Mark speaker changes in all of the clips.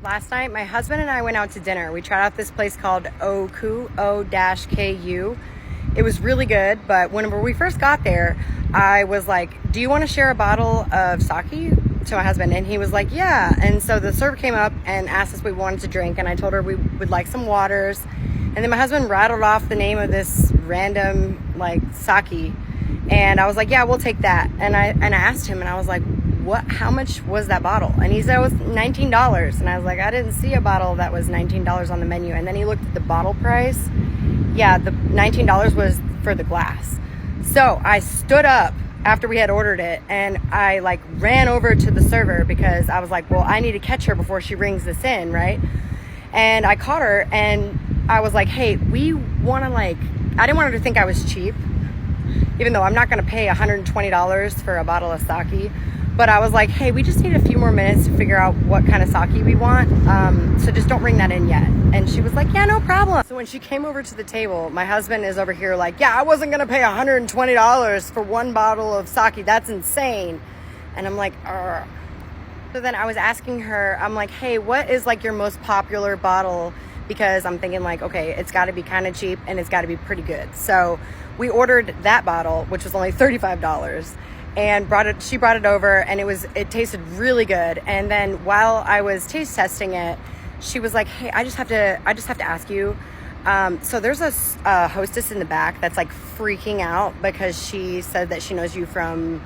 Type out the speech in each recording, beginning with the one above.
Speaker 1: Last night, my husband and I went out to dinner. We tried out this place called Oku, O-Ku. It was really good, but whenever we first got there, I was like, do you want to share a bottle of sake? To my husband, and he was like, yeah. And so the server came up and asked us what we wanted to drink, and I told her we would like some waters. And then my husband rattled off the name of this random, like, sake. And I was like, yeah, we'll take that. And I asked him, and I was like, how much was that bottle? And he said it was $19. And I was like, I didn't see a bottle that was $19 on the menu. And then he looked at the bottle price. Yeah, the $19 was for the glass. So I stood up after we had ordered it, and I like ran over to the server because I was like, well, I need to catch her before she rings this in, right? And I caught her, and I was like, hey, we want to, like, I didn't want her to think I was cheap, even though I'm not going to pay $120 for a bottle of sake. But I was like, hey, we just need a few more minutes to figure out what kind of sake we want. So just don't bring that in yet. And she was like, yeah, no problem. So when she came over to the table, my husband is over here like, yeah, I wasn't going to pay $120 for one bottle of sake. That's insane. And I'm like, Argh. So then I was asking her, I'm like, hey, what is like your most popular bottle? Because I'm thinking like, okay, it's got to be kind of cheap and it's got to be pretty good. So we ordered that bottle, which was only $35. And she brought it over, and it tasted really good. And then while I was taste testing it, she was like, hey, I just have to ask you. So there's a hostess in the back that's like freaking out because she said that she knows you from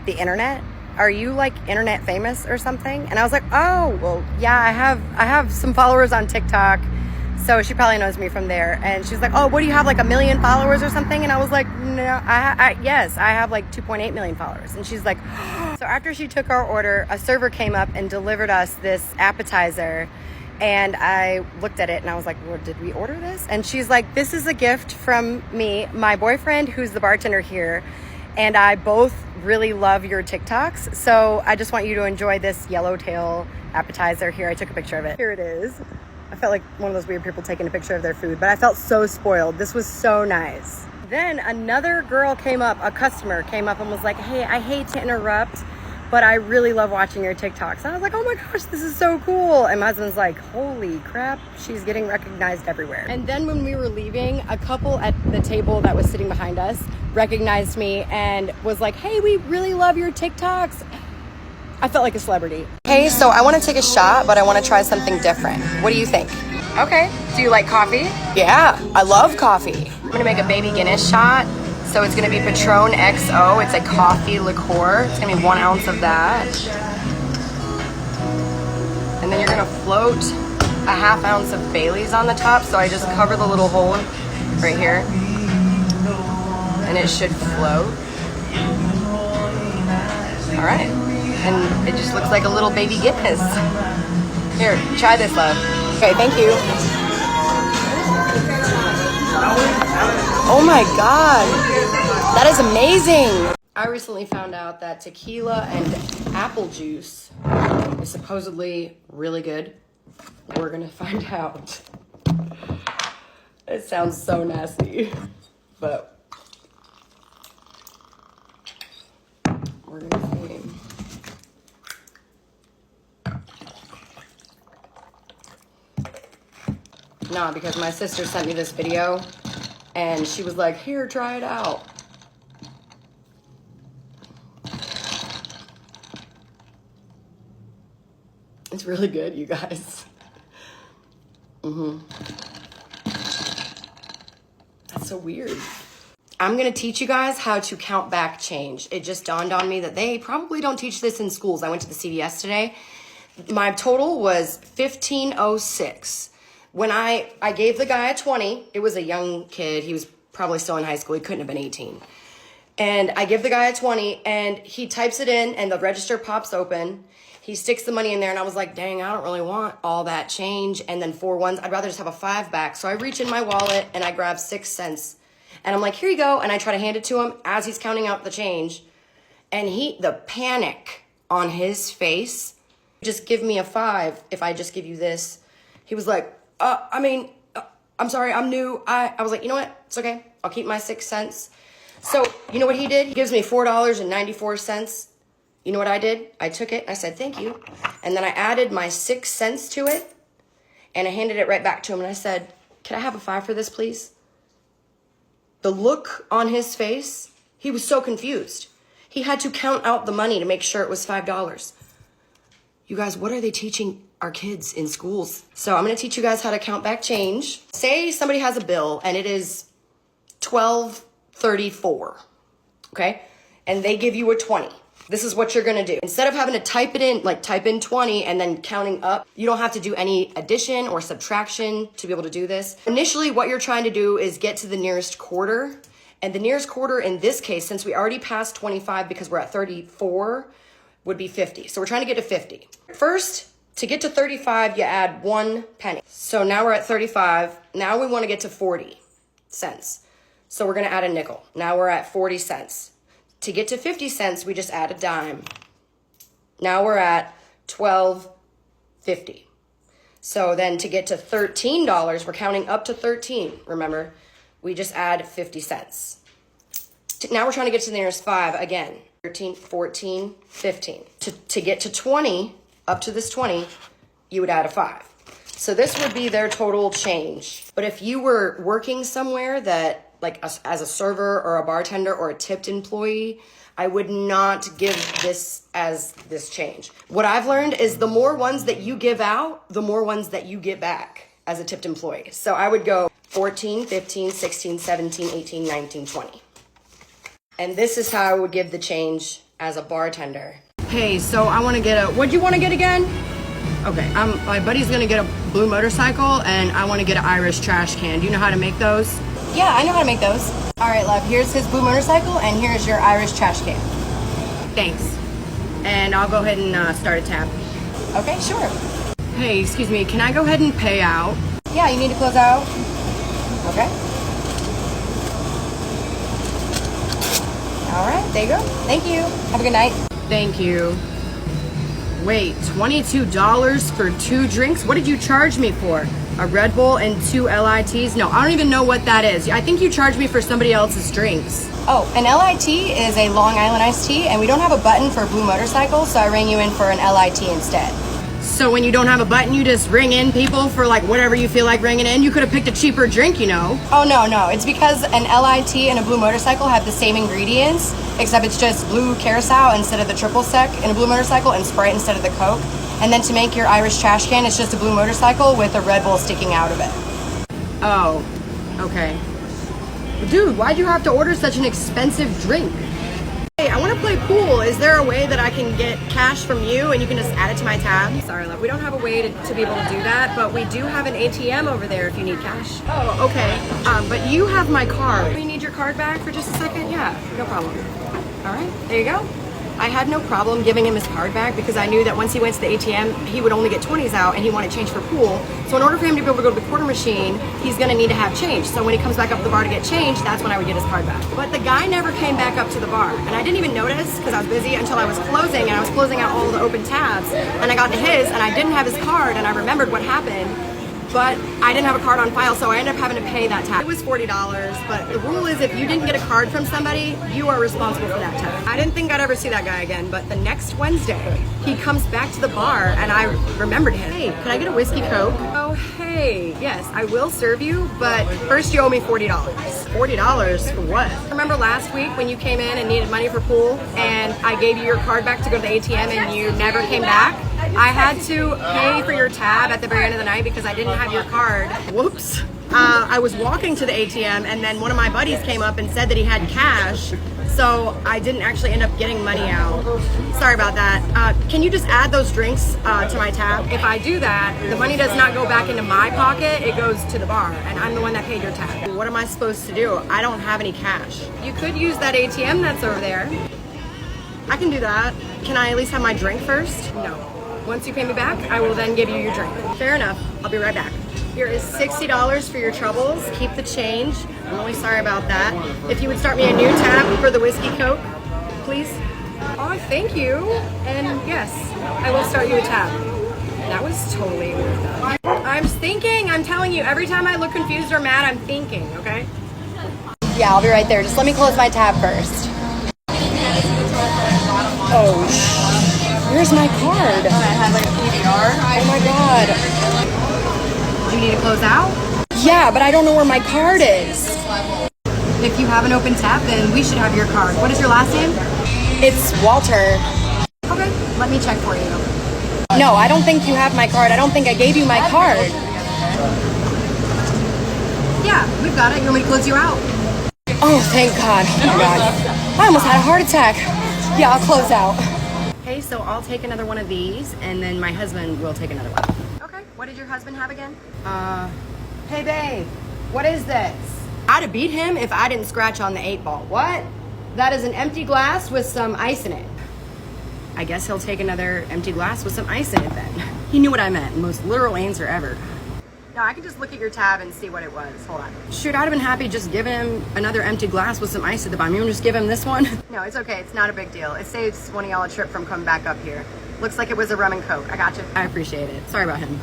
Speaker 1: the internet. Are you like internet famous or something? And I was like, oh, well, yeah, I have some followers on TikTok. So she probably knows me from there. And she's like, oh, what do you have, like 1 million followers or something? And I was like, no, yes, I have like 2.8 million followers. And she's like, so after she took our order, a server came up and delivered us this appetizer. And I looked at it and I was like, well, did we order this? And she's like, this is a gift from me, my boyfriend, who's the bartender here, and I both really love your TikToks. So I just want you to enjoy this yellowtail appetizer. Here, I took a picture of it. Here it is. I felt like one of those weird people taking a picture of their food, but I felt so spoiled. This was so nice. Then another girl came up, a customer came up and was like, hey, I hate to interrupt, but I really love watching your TikToks. And I was like, oh my gosh, this is so cool. And my husband's like, holy crap, she's getting recognized everywhere. And then when we were leaving, a couple at the table that was sitting behind us recognized me and was like, hey, we really love your TikToks. I felt like a celebrity. Hey, so I want to take a shot, but I want to try something different. What do you think? Okay. Do you like coffee? Yeah, I love coffee. I'm going to make a baby Guinness shot. So it's going to be Patron XO. It's a coffee liqueur. It's going to be 1 ounce of that. And then you're going to float a ½ ounce of Bailey's on the top. So I just cover the little hole right here. And it should float. All right. And it just looks like a little baby Guinness. Here, try this, love. Okay, thank you. Oh my God, that is amazing. I recently found out that tequila and apple juice is supposedly really good. We're gonna find out. It sounds so nasty, but we're gonna see. No, because my sister sent me this video and she was like, here, try it out. It's really good, you guys. That's so weird. I'm gonna teach you guys how to count back change. It just dawned on me that they probably don't teach this in schools. I went to the CVS today. My total was 1506. When I gave the guy a 20, it was a young kid. He was probably still in high school. He couldn't have been 18. And I give the guy a 20 and he types it in and the register pops open. He sticks the money in there and I was like, dang, I don't really want all that change. And then 4 ones, I'd rather just have a 5 back. So I reach in my wallet and I grab 6 cents. And I'm like, here you go. And I try to hand it to him as he's counting out the change. And the panic on his face, just give me a 5 if I just give you this. He was like, I'm sorry, I'm new. I was like, you know what? It's okay. I'll keep my 6 cents. So, you know what he did? He gives me $4.94 You know what I did? I took it, I said, thank you. And then I added my 6 cents to it, and I handed it right back to him, and I said, can I have a 5 for this, please? The look on his face, he was so confused. He had to count out the money to make sure it was $5. You guys, what are they teaching our kids in schools? So I'm gonna teach you guys how to count back change. Say somebody has a bill and it is $12.34, okay? And they give you a 20. This is what you're gonna do. Instead of having to type it in, like type in 20 and then counting up, you don't have to do any addition or subtraction to be able to do this. Initially, what you're trying to do is get to the nearest quarter. And the nearest quarter in this case, since we already passed 25 because we're at 34, would be 50. So we're trying to get to 50. First, to get to 35, you add 1 penny. So now we're at 35. Now we wanna get to 40 cents. So we're gonna add a nickel. Now we're at 40 cents. To get to 50 cents, we just add a dime. Now we're at $12.50. So then to get to $13, we're counting up to 13, remember? We just add 50 cents. Now we're trying to get to the nearest 5 again. 13, 14, 15. To get to 20, up to this 20, you would add a 5. So this would be their total change. But if you were working somewhere that, like as a server or a bartender or a tipped employee, I would not give this as this change. What I've learned is the more ones that you give out, the more ones that you get back as a tipped employee. So I would go 14, 15, 16, 17, 18, 19, 20. And this is how I would give the change as a bartender. Hey, so I want to get a, what do you want to get again? Okay, my buddy's gonna get a blue motorcycle and I want to get an Irish trash can. Do you know how to make those? Yeah, I know how to make those. All right, love, here's his blue motorcycle and here's your Irish trash can. Thanks. And I'll go ahead and start a tab. Okay, sure. Hey, excuse me, can I go ahead and pay out? Yeah, you need to close out. Okay. All right, there you go. Thank you. Have a good night. Thank you. Wait, $22 for 2 drinks? What did you charge me for? A Red Bull and 2 LITs? No, I don't even know what that is. I think you charged me for somebody else's drinks. Oh, an LIT is a Long Island iced tea, and we don't have a button for a blue motorcycle, so I rang you in for an LIT instead. So when you don't have a button, you just ring in people for like whatever you feel like ringing in? You could have picked a cheaper drink, you know. Oh, no. It's because an LIT and a blue motorcycle have the same ingredients, except it's just blue Curacao instead of the triple sec in a blue motorcycle and Sprite instead of the Coke. And then to make your Irish trash can, it's just a blue motorcycle with a Red Bull sticking out of it. Oh, okay. Dude, why'd you have to order such an expensive drink? Hey, I want to play pool. Is there a way that I can get cash from you and you can just add it to my tab? Sorry, love. We don't have a way to be able to do that, but we do have an ATM over there if you need cash. Oh, okay. But you have my card. You need your card back for just a second? Yeah, no problem. All right, there you go. I had no problem giving him his card back because I knew that once he went to the ATM, he would only get 20s out and he wanted change for pool. So in order for him to be able to go to the quarter machine, he's gonna need to have change. So when he comes back up to the bar to get change, that's when I would get his card back. But the guy never came back up to the bar. And I didn't even notice because I was busy until I was closing and I was closing out all the open tabs. And I got to his and I didn't have his card and I remembered what happened. But I didn't have a card on file, so I ended up having to pay that tab. It was $40, but the rule is if you didn't get a card from somebody, you are responsible for that tab. I didn't think I'd ever see that guy again, but the next Wednesday, he comes back to the bar and I remembered him. Hey, can I get a whiskey Coke? Oh, hey, yes, I will serve you, but first you owe me $40. $40 for what? Remember last week when you came in and needed money for pool and I gave you your card back to go to the ATM and you never came back? I had to pay for your tab at the very end of the night because I didn't have your card. Whoops. I was walking to the ATM and then one of my buddies came up and said that he had cash, so I didn't actually end up getting money out. Sorry about that. Can you just add those drinks to my tab? If I do that, the money does not go back into my pocket, it goes to the bar, and I'm the one that paid your tab. What am I supposed to do? I don't have any cash. You could use that ATM that's over there. I can do that. Can I at least have my drink first? No. Once you pay me back, I will then give you your drink. Fair enough. I'll be right back. Here is $60 for your troubles. Keep the change. I'm really sorry about that. If you would start me a new tab for the whiskey Coke, please. Oh, thank you. And yes, I will start you a tab. That was totally worth it. I'm thinking, I'm telling you, every time I look confused or mad, I'm thinking, okay? Yeah, I'll be right there. Just let me close my tab first. Oh, where's my card?
Speaker 2: I had like a PDR.
Speaker 1: Oh my God.
Speaker 2: Do you need to close out?
Speaker 1: Yeah, but I don't know where my card is.
Speaker 2: If you have an open tab, then we should have your card. What is your last name?
Speaker 1: It's Walter.
Speaker 2: Okay, let me check for you.
Speaker 1: No, I don't think you have my card. I don't think I gave you my card.
Speaker 2: Yeah, we've got it. You want me to close you out?
Speaker 1: Oh, thank God. Oh my God. I almost had a heart attack. Yeah, I'll close out.
Speaker 2: Okay, so I'll take another one of these, and then my husband will take another one. Okay, what did your husband have again?
Speaker 1: Hey babe, what is this?
Speaker 2: I'd have beat him if I didn't scratch on the 8-ball.
Speaker 1: What? That is an empty glass with some ice in it.
Speaker 2: I guess he'll take another empty glass with some ice in it then. He knew what I meant. Most literal answer ever. No, I can just look at your tab and see what it was. Hold on. Shoot, I'd have been happy just giving him another empty glass with some ice at the bottom. You want to just give him this one?
Speaker 1: No, it's okay. It's not a big deal. It saves one of y'all a trip from coming back up here. Looks like it was a rum and coke. I got you.
Speaker 2: I appreciate it. Sorry about him.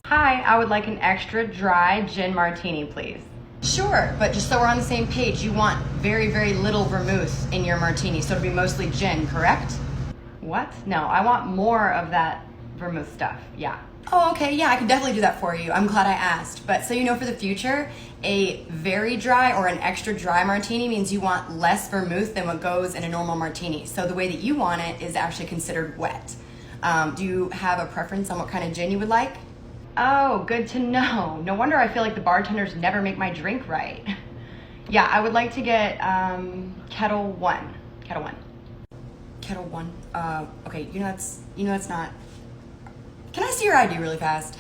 Speaker 1: Hi, I would like an extra dry gin martini, please.
Speaker 2: Sure, but just so we're on the same page, you want very, very little vermouth in your martini, so it'll be mostly gin, correct?
Speaker 1: What? No, I want more of that vermouth stuff. Yeah.
Speaker 2: Oh, okay, yeah, I can definitely do that for you. I'm glad I asked. But so you know, for the future, a very dry or an extra dry martini means you want less vermouth than what goes in a normal martini. So the way that you want it is actually considered wet. Do you have a preference on what kind of gin you would like?
Speaker 1: Oh, good to know. No wonder I feel like the bartenders never make my drink right. Yeah, I would like to get Kettle One. Kettle One.
Speaker 2: Kettle One. Okay, you know that's not. Can I see your ID really fast?